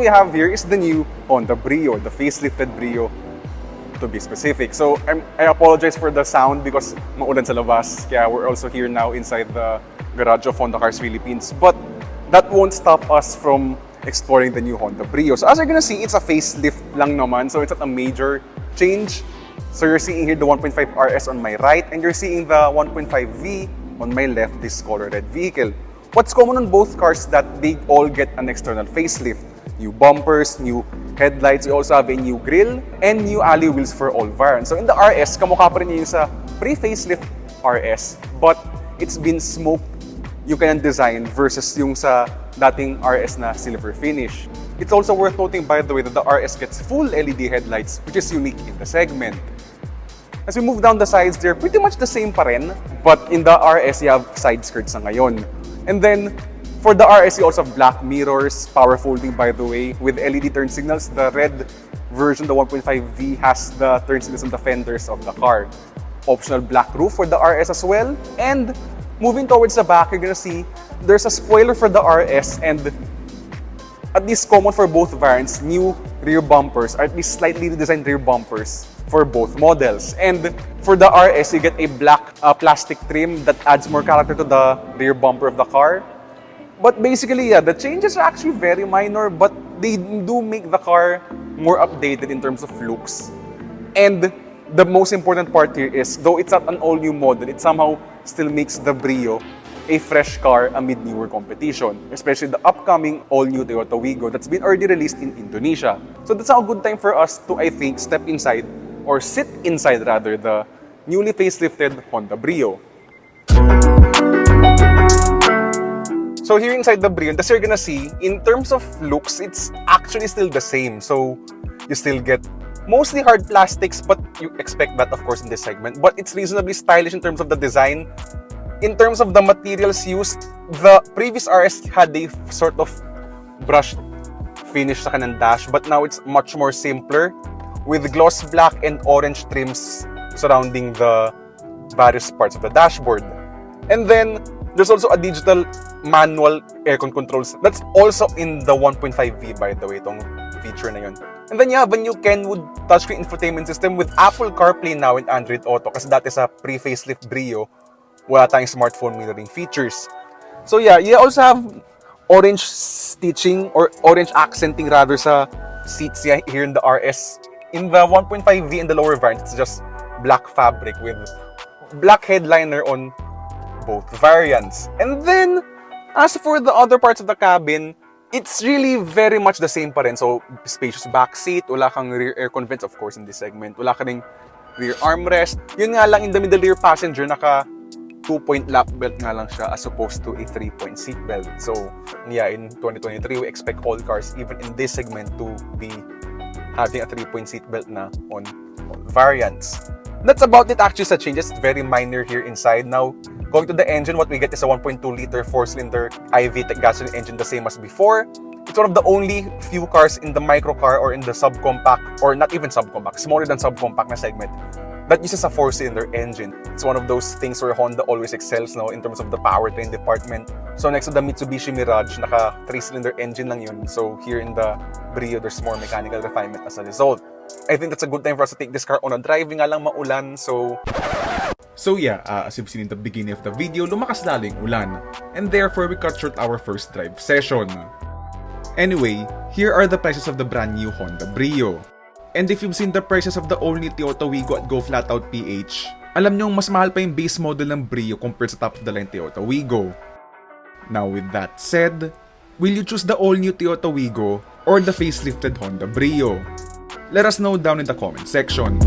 we have here is the new Honda Brio, the facelifted Brio to be specific. So I apologize for the sound because maulan sa labas. Kaya we're also here now inside the garage of Honda Cars Philippines. But that won't stop us from exploring the new Honda Brio. So as you're gonna see, it's a facelift lang naman. So it's not a major change. So you're seeing here the 1.5 RS on my right and you're seeing the 1.5V on my left, this color red vehicle. What's common on both cars that they all get an external facelift. New bumpers, new headlights, you also have a new grille, and new alloy wheels for all variants. So in the RS, kamukha pa rin yung sa pre-facelift RS, but it's been smoked yung kanyang design versus yung sa dating RS na silver finish. It's also worth noting, by the way, that the RS gets full LED headlights, which is unique in the segment. As we move down the sides, they're pretty much the same pa rin, but in the RS, you have side skirts na ngayon. And then, for the RS, you also have black mirrors, power folding by the way, with LED turn signals. The red version, the 1.5V, has the turn signals on the fenders of the car. Optional black roof for the RS as well. And moving towards the back, you're gonna see there's a spoiler for the RS and at least common for both variants, new rear bumpers, or at least slightly redesigned rear bumpers for both models. And for the RS, you get a black plastic trim that adds more character to the rear bumper of the car. But basically, yeah, the changes are actually very minor, but they do make the car more updated in terms of looks. And the most important part here is, though it's not an all-new model, it somehow still makes the Brio a fresh car amid newer competition, especially the upcoming all-new Toyota Wigo that's been already released in Indonesia. So that's a good time for us to, I think, step inside, or sit inside rather, the newly facelifted Honda Brio. So here inside the Brio, as you're gonna see, in terms of looks, it's actually still the same. So you still get mostly hard plastics, but you expect that, of course, in this segment. But it's reasonably stylish in terms of the design. In terms of the materials used, the previous RS had a sort of brushed finish sa kanang dash, but now it's much more simpler with gloss black and orange trims surrounding the various parts of the dashboard. And then there's also a digital manual aircon controls that's also in the 1.5V, by the way, itong feature na yun. And then you have a new Kenwood Touchscreen infotainment system with Apple CarPlay now and Android Auto, kasi dati sa pre-facelift Brio, wala tayong smartphone mirroring features. So yeah, you also have orange stitching or orange accenting rather sa seats here in the RS. In the 1.5V in the lower variant, it's just black fabric with black headliner on both variants. And then, as for the other parts of the cabin, it's really very much the same pa rin. So, spacious back seat, wala kang rear aircon vents, of course, in this segment. Wala ka ring rear armrest. Yun nga lang, in the middle rear passenger, naka 2-point lap belt nga lang siya as opposed to a 3-point seat belt. So, yeah, in 2023, we expect all cars, even in this segment, to be having a 3-point seat belt na on all variants. That's about it actually sa changes. It's very minor here inside. Now, going to the engine, what we get is a 1.2-liter 4-cylinder i-VTEC gasoline engine, the same as before. It's one of the only few cars in the microcar or in the subcompact, or not even subcompact, smaller than subcompact na segment, that uses a 4-cylinder engine. It's one of those things where Honda always excels now in terms of the powertrain department. So next to the Mitsubishi Mirage, naka 3-cylinder engine lang yun. So here in the Brio, there's more mechanical refinement as a result. I think that's a good time for us to take this car on a drive. Nga lang maulan, so yeah, as you've seen in the beginning of the video, lumakas lalo yung ulan. And therefore, we cut short our first drive session. Anyway, here are the prices of the brand new Honda Brio. And if you've seen the prices of the all-new Toyota Wigo at Go Flatout PH, alam nyong mas mahal pa yung base model ng Brio compared sa top-of-the-line Toyota Wigo. Now with that said, will you choose the all-new Toyota Wigo or the facelifted Honda Brio? Let us know down in the comment section.